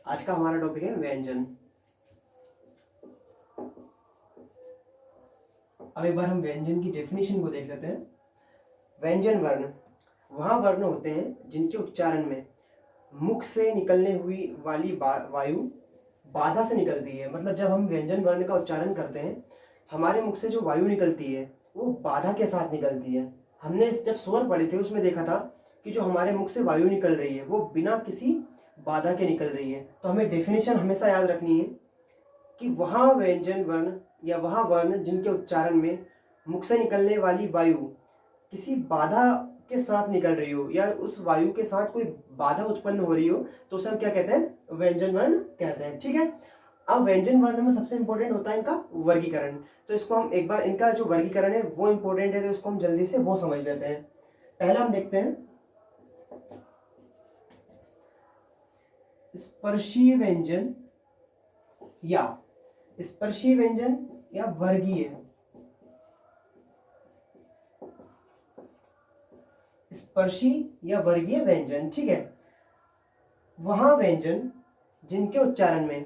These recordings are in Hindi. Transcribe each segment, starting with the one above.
आज का हमारा टॉपिक है व्यंजन। अब एक बार हम व्यंजन की डेफिनेशन को देख लेते हैं। व्यंजन वर्ण वह वर्ण होते हैं जिनके उच्चारण में मुख से निकलने हुई वाली वायु बाधा से निकलती है। मतलब जब हम व्यंजन वर्ण का उच्चारण करते हैं, हमारे मुख से जो वायु निकलती है वो बाधा के साथ निकलती है। हमने जब स्वर पढ़े थे उसमें देखा था कि जो हमारे मुख से वायु निकल रही है वो बिना किसी बाधा के निकल रही है। तो हमें डेफिनेशन हमेशा याद रखनी है कि वह व्यंजन वर्ण या वह वर्ण जिनके उच्चारण में मुख से निकलने वाली वायु किसी बाधा के साथ निकल रही हो या उस वायु के साथ कोई बाधा उत्पन्न हो रही हो, तो उसे हम क्या कहते हैं? व्यंजन वर्ण कहते हैं। ठीक है। अब व्यंजन वर्ण में सबसे इंपॉर्टेंट होता है इनका वर्गीकरण। तो इसको हम एक बार, इनका जो वर्गीकरण है वो इंपॉर्टेंट है, तो इसको हम जल्दी से वो समझ लेते हैं। पहला हम देखते हैं स्पर्शीय व्यंजन या स्पर्शीय व्यंजन या वर्गीय। स्पर्शी या वर्गीय व्यंजन। ठीक है। वह व्यंजन जिनके उच्चारण में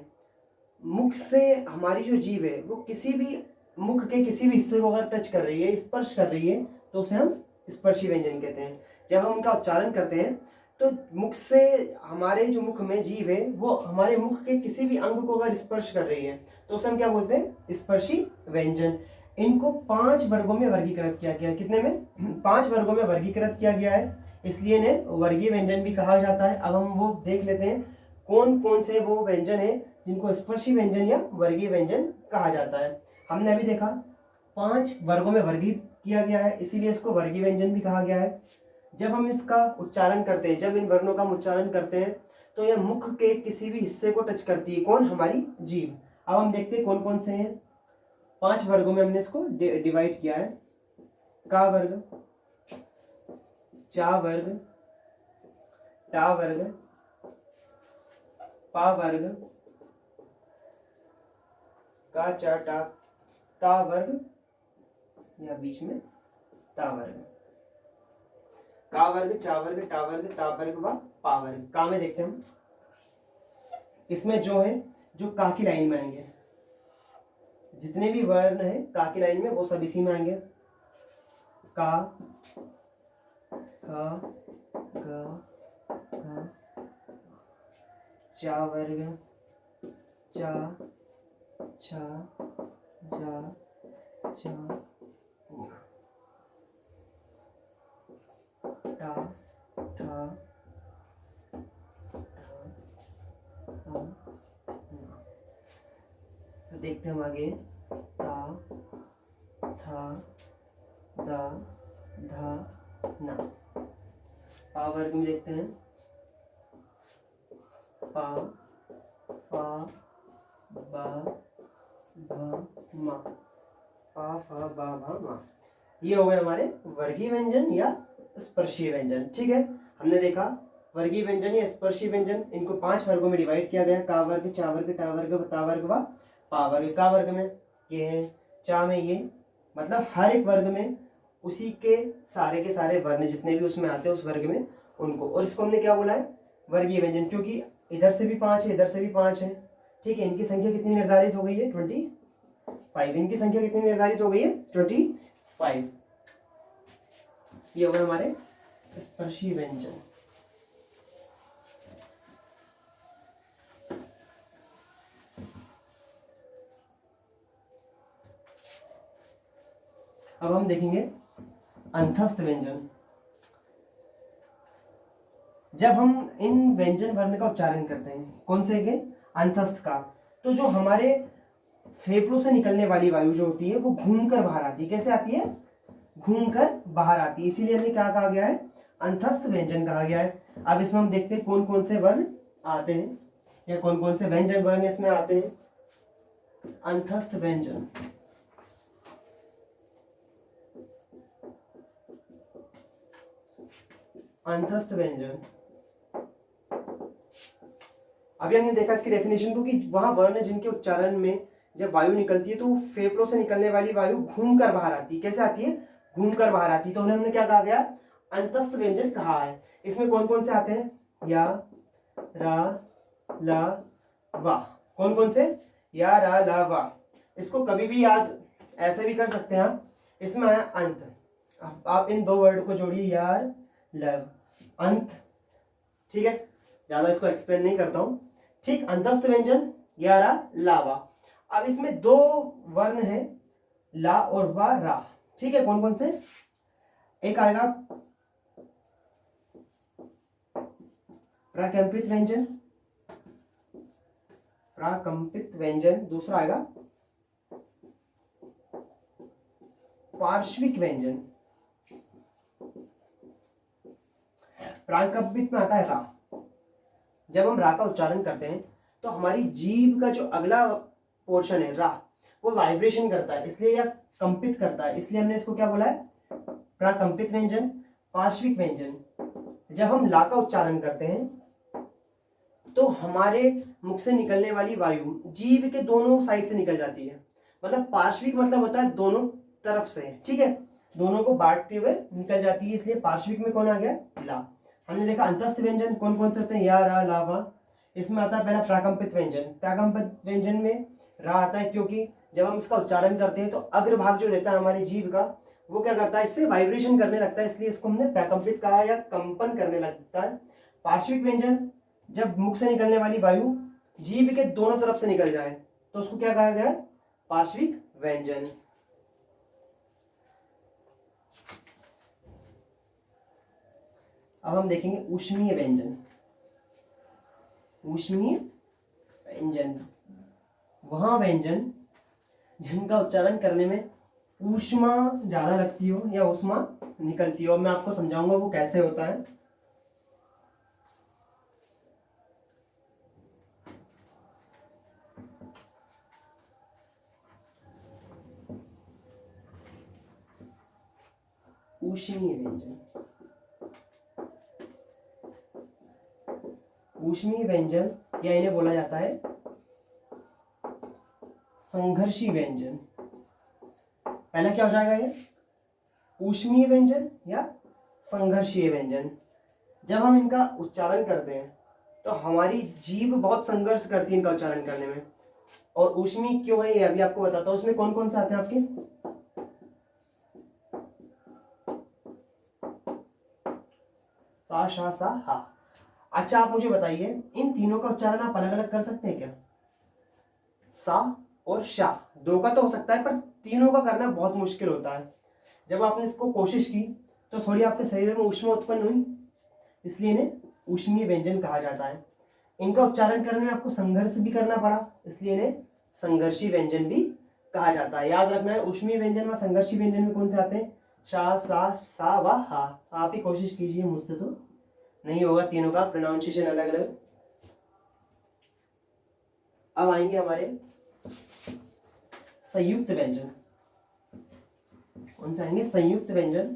मुख से हमारी जो जीभ है वो किसी भी मुख के किसी भी हिस्से को अगर टच कर रही है, स्पर्श कर रही है, तो उसे हम स्पर्शी व्यंजन कहते हैं। जब हम उनका उच्चारण करते हैं तो मुख से हमारे जो मुख में जीभ है वो हमारे मुख के किसी भी अंग को अगर स्पर्श कर रही है तो उसे हम क्या बोलते हैं? स्पर्शी व्यंजन। इनको 5 वर्गों में वर्गीकृत किया गया है। कितने में? 5 वर्गों में वर्गीकृत किया गया है, इसलिए इन्हें वर्गीय व्यंजन भी कहा जाता है। अब हम वो देख लेते हैं कौन कौन से वो व्यंजन है जिनको स्पर्शी व्यंजन या वर्गीय व्यंजन कहा जाता है। हमने अभी देखा 5 वर्गों में वर्गीकृत किया गया है, इसीलिए इसको वर्गीय व्यंजन भी कहा गया है। जब हम इसका उच्चारण करते हैं, जब इन वर्णों का हम उच्चारण करते हैं तो यह मुख के किसी भी हिस्से को टच करती है। कौन? हमारी जीभ। अब हम देखते हैं कौन कौन से हैं। 5 वर्गों में हमने इसको डिवाइड किया है। का वर्ग, चा वर्ग, टा वर्ग, पा वर्ग, का चा टा ता वर्ग या बीच में ता वर्ग। का वर्ग, चा वर्ग, टा वर्ग, ता वर्ग व पा वर्ग। का में देखते हैं हम, इसमें जो है जो का की लाइन में आएंगे, जितने भी वर्ण है का की लाइन में वो सब इसी में आएंगे। का, खा, गा, का, चा वर्ग, चा, छा, जा, चा, टा, ठा, तो देखते हैं हम आगे। ता, था, दा, धा, ना। पा वर्ग में देखते हैं पा, फा, बा, भा, मा। पा, फा, बा, भा, मा। ये हो गए हमारे वर्गीय व्यंजन या स्पर्शीय व्यंजन। ठीक है। हमने देखा वर्गीय व्यंजन या स्पर्शीय व्यंजन, इनको 5 वर्गों में डिवाइड किया गया। का वर्ग, चा वर्ग, टा वर्ग, ता वर्ग व पा वर्ग। का वर्ग में ये है, चा में ये, मतलब हर एक वर्ग में उसी के सारे वर्ण जितने भी उसमें आते हैं उस वर्ग में उनको, और इसको हमने क्या बोला है? वर्गीय व्यंजन, क्योंकि इधर से भी 5 है, इधर से भी 5 है। ठीक है। इनकी संख्या कितनी निर्धारित हो गई है? 25। इनकी संख्या कितनी निर्धारित हो गई है? 25। ये हो गए हमारे स्पर्शी व्यंजन। अब हम देखेंगे अंतस्थ व्यंजन। जब हम इन व्यंजन वर्ण का उच्चारण करते हैं, कौन से के? अंतस्थ का, तो जो हमारे फेफड़ों से निकलने वाली वायु जो होती है वो घूमकर बाहर आती है। कैसे आती है? घूमकर बाहर आती है, इसीलिए हमें क्या कहा गया है? अंतस्थ व्यंजन कहा गया है। अब इसमें हम देखते हैं कौन कौन से वर्ण आते हैं या कौन कौन से व्यंजन वर्ण इसमें आते हैं। अंतस्थ व्यंजन, अंतस्थ व्यंजन। अभी हमने देखा इसकी डेफिनेशन को कि वह वर्ण जिनके उच्चारण में जब वायु निकलती है तो फेफड़ों से निकलने वाली वायु घूमकर बाहर आती है। कैसे आती है? घूमकर बाहर आती है, तो उन्हें हमने क्या कहा गया? अंतस्थ व्यंजन कहा है। इसमें कौन कौन से आते हैं? या, रा, ला, वाह। कौन कौन से? या, रा, ला, वाह। इसको कभी भी याद ऐसे भी कर सकते हैं आप। इसमें आया अंत, आप इन दो वर्ड को जोड़िए, यार, लव, अंत। ठीक है, ज्यादा इसको एक्सप्लेन नहीं करता हूं। ठीक, अंतस्थ व्यंजन या, रा, ला, वा। अब इसमें दो वर्ण है, ला और वा, रा। ठीक है, कौन कौन से? एक आएगा प्राकंपित व्यंजन, प्राकंपित व्यंजन। दूसरा आएगा पार्श्विक व्यंजन। प्राकंपित में आता है रा। जब हम रा का उच्चारण करते हैं तो हमारी जीभ का जो अगला पोर्शन है रा, वो वाइब्रेशन करता है, इसलिए यह कंपित करता है, इसलिए हमने इसको क्या बोला है? प्राकंपित व्यंजन। पार्श्विक व्यंजन, जब हम ला का उच्चारण करते हैं तो हमारे मुख से निकलने वाली वायु जीभ के दोनों साइड से निकल जाती है। मतलब पार्श्विक मतलब होता है दोनों तरफ से, ठीक है, दोनों को बांटते हुए निकल जाती है, इसलिए पार्श्विक में कौन आ गया? ला। हमने देखा अंतस्थ व्यंजन कौन कौन से होते हैं? या, रा, ला, वा। इसमें आता है पहला प्राकंपित व्यंजन। प्राकंपित व्यंजन में रा आता है क्योंकि जब हम इसका उच्चारण करते हैं तो अग्रभाग जो रहता है हमारी जीभ का, वो क्या करता है? इससे वाइब्रेशन करने लगता है, इसलिए इसको हमने प्राकंपित कहा या कंपन करने लगता है। पार्श्विक व्यंजन, जब मुख से निकलने वाली वायु जीभ के दोनों तरफ से निकल जाए तो उसको क्या कहा गया? पार्श्विक व्यंजन। अब हम देखेंगे ऊष्मीय व्यंजन। ऊष्मीय व्यंजन वहां व्यंजन जिनका उच्चारण करने में ऊष्मा ज्यादा लगती हो या ऊष्मा निकलती हो। मैं आपको समझाऊंगा वो कैसे होता है। ऊष्मीय व्यंजन, ऊष्मीय व्यंजन या इन्हें बोला जाता है संघर्षी व्यंजन। पहला क्या हो जाएगा ये? ऊष्मीय व्यंजन या संघर्षीय व्यंजन। जब हम इनका उच्चारण करते हैं तो हमारी जीभ बहुत संघर्ष करती है इनका उच्चारण करने में। और ऊष्मीय क्यों है ये अभी आपको बताता हूं। उसमें कौन कौन से आते हैं आपके? सा, शा, सा, हा। अच्छा, आप मुझे बताइए इन तीनों का उच्चारण आप अलग अलग कर सकते हैं क्या? सा और शा, दो का तो हो सकता है, पर तीनों का करना बहुत मुश्किल होता है। जब आपने इसको कोशिश की तो थोड़ी आपके शरीर में ऊष्मा उत्पन्न हुई, इसलिए इन्हें ऊष्मीय व्यंजन कहा जाता है। इनका उच्चारण करने में आपको संघर्ष भी करना पड़ा, इसलिए इन्हें संघर्षी व्यंजन भी कहा जाता है। याद रखना है, ऊष्मीय व्यंजन व संघर्षी व्यंजन में कौन से आते हैं? शा, सा, सा व हा। आप ही कोशिश कीजिए, मुझसे तो नहीं होगा तीनों का प्रोनाउंसिएशन अलग अलग। अब आएंगे हमारे संयुक्त व्यंजन। कौन से आएंगे? संयुक्त व्यंजन।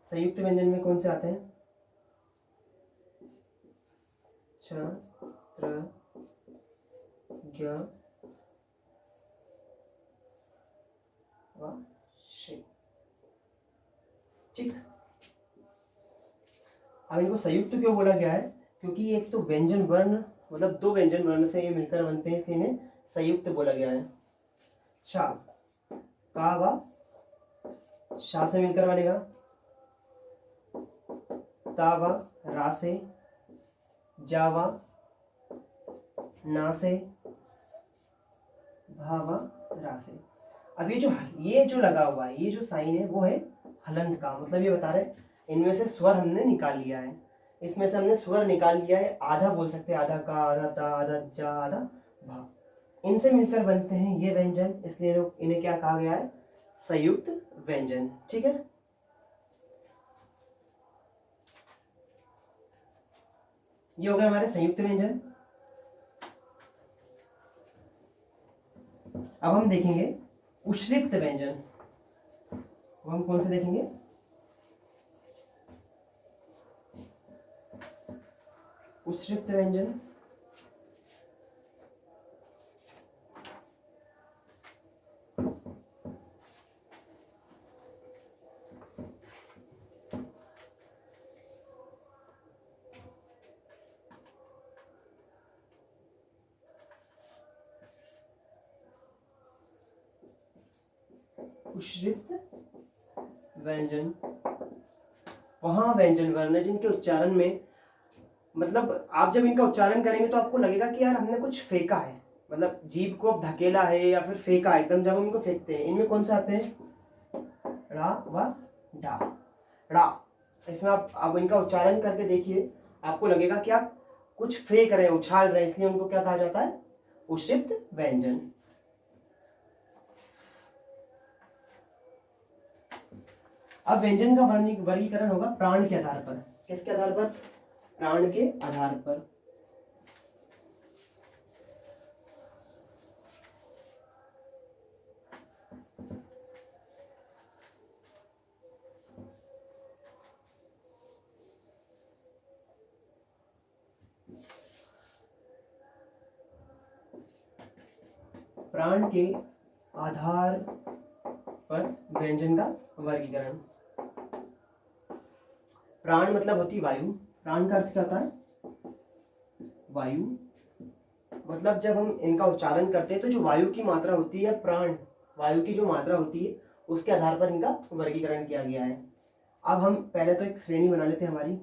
संयुक्त व्यंजन में कौन से आते हैं? छ, त्र, ज्ञ, व, श। ठीक, अब इनको संयुक्त क्यों बोला गया है? क्योंकि एक तो व्यंजन वर्ण, मतलब दो व्यंजन वर्ण से ये मिलकर बनते हैं, इसलिए इन्हें संयुक्त बोला गया है। शा, का, वा, शा से मिलकर बनेगा। ता, वा, रा से। जा, वा, ना से। भा, वा, रा से। अब ये जो लगा हुआ है, ये जो साइन है वो है हलंत का, मतलब ये बता रहे इनमें से स्वर हमने निकाल लिया है। इसमें से हमने स्वर निकाल लिया है, आधा बोल सकते हैं, आधा का, आधा ता, आधा जा, आधा भा। इनसे मिलकर बनते हैं ये व्यंजन, इसलिए इन्हें क्या कहा गया है? संयुक्त व्यंजन। ठीक है, ये हो गए हमारे संयुक्त व्यंजन। अब हम देखेंगे उश्रिक्त व्यंजन। हम कौन से देखेंगे? उश्रिक्त व्यंजन। उष्रिक्त व्यंजन वहाँ व्यंजन वर्ण जिनके उच्चारण में, मतलब आप जब इनका उच्चारण करेंगे तो आपको लगेगा कि यार हमने कुछ फेंका है, मतलब जीभ को अब धकेला है या फिर फेंका है एकदम, जब हम इनको फेंकते हैं। इनमें कौन से आते हैं? रा व डा। रा, इसमें आप अब इनका उच्चारण करके देखिए, आपको लगेगा कि आप कुछ फेंक रहे हैं, उछाल रहे हैं, इसलिए उनको क्या कहा जाता है? उष्रिक्त व्यंजन। अब व्यंजन का वर्गीकरण होगा प्राण के आधार पर। किसके आधार पर? प्राण के आधार पर। प्राण के आधार पर व्यंजन का वर्गीकरण। प्राण मतलब होती वायु। प्राण का अर्थ क्या होता है? वायु। मतलब जब हम इनका उच्चारण करते हैं तो जो वायु की मात्रा होती है, प्राण वायु की जो मात्रा होती है, उसके आधार पर इनका वर्गीकरण किया गया है। अब हम पहले तो एक श्रेणी बना लेते हैं हमारी।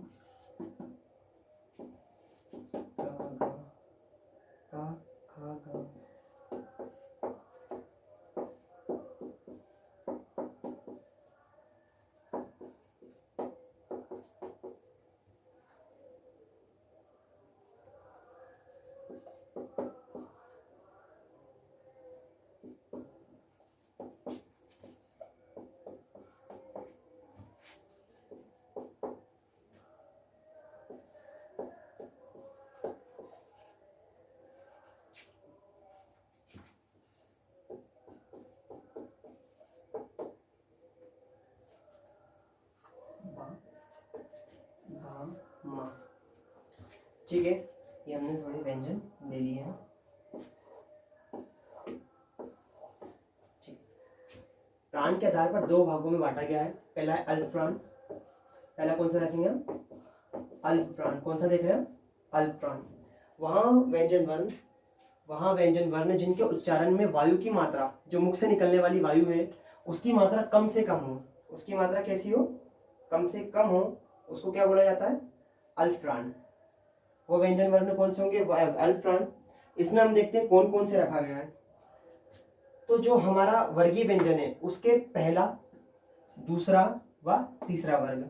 ठीक है, ये हमने थोड़े व्यंजन ले लिए हैं। प्राण के आधार पर दो भागों में बांटा गया है। पहला है अल्प प्राण। पहला कौन सा रखेंगे हम? अल्प प्राण। कौन सा देख रहे हैं? अल्प प्राण। वहाँ व्यंजन वर्ण जिनके उच्चारण में वायु की मात्रा, जो मुख से निकलने वाली वायु है, उसकी मात्रा कम से कम हो। उसकी मात्रा कैसी हो? कम से कम हो। उसको क्या बोला जाता है? अल्प प्राण। वो व्यंजन वर्ण कौन से होंगे? अल्प प्राण। इसमें हम देखते हैं कौन कौन से रखा गया है। तो जो हमारा वर्गीय व्यंजन है उसके पहला, दूसरा व तीसरा वर्ग।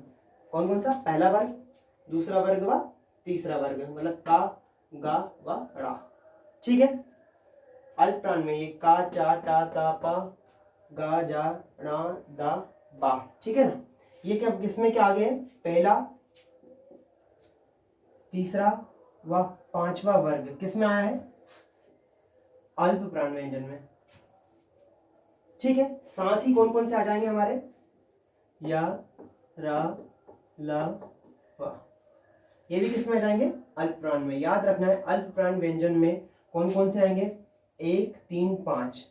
कौन कौन सा? पहला वर्ग, दूसरा वर्ग व तीसरा वर्ग, मतलब का, गा व रा। ठीक है। अल्प प्राण में ये का, चा, टा, ता, पा, गा, जा, णा, दा, बा। ठीक है ना। ये क्या किसमें क्या आ गए? पहला, तीसरा व पांचवा वर्ग किसमें आया है? अल्प प्राण व्यंजन में। ठीक है। साथ ही कौन कौन से आ जाएंगे हमारे? या, रा, ला, वा। ये भी किसमें आ जाएंगे? अल्प प्राण में। याद रखना है अल्प प्राण व्यंजन में कौन कौन से आएंगे? 1, 3, 5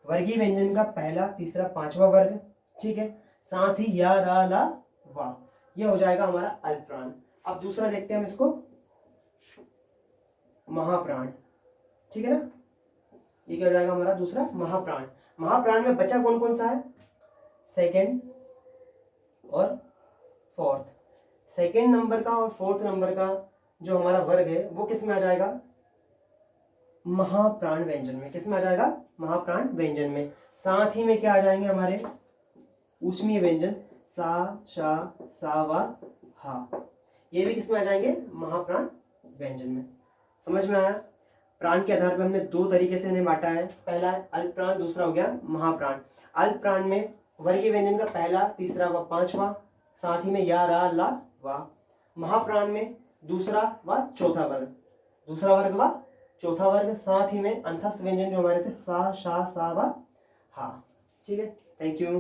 वर्गीय व्यंजन का पहला, तीसरा, पांचवा वर्ग। ठीक है। साथ ही या, रा, ला, वा, ये हो जाएगा हमारा अल्प प्राण। अब दूसरा देखते हैं हम इसको, महाप्राण। ठीक है ना। ये क्या हो जाएगा हमारा? दूसरा महाप्राण। महाप्राण में बचा कौन कौन सा है? सेकंड और फोर्थ। सेकंड नंबर का और फोर्थ नंबर का जो हमारा वर्ग है वो किस में आ जाएगा? महाप्राण व्यंजन में। किस में आ जाएगा? महाप्राण व्यंजन में। साथ ही में क्या आ जाएंगे हमारे? ऊष्मीय व्यंजन, सा, शा, सा, वा, हा। ये भी किस में आ जाएंगे? महाप्राण व्यंजन में। समझ में आया? प्राण के आधार पर हमने दो तरीके से इन्हें बांटा है। पहला है अल्प प्राण, दूसरा हो गया महाप्राण। अल्प प्राण में वर्गीय व्यंजन का पहला, तीसरा व पांचवा, साथ ही में या, रा, ला, वा। महाप्राण में दूसरा व चौथा वर्ग, दूसरा वर्ग व चौथा वर्ग, साथ ही में अंतस्थ व्यंजन जो हमारे थे सा, शा, सा व हा। ठीक है। Thank you.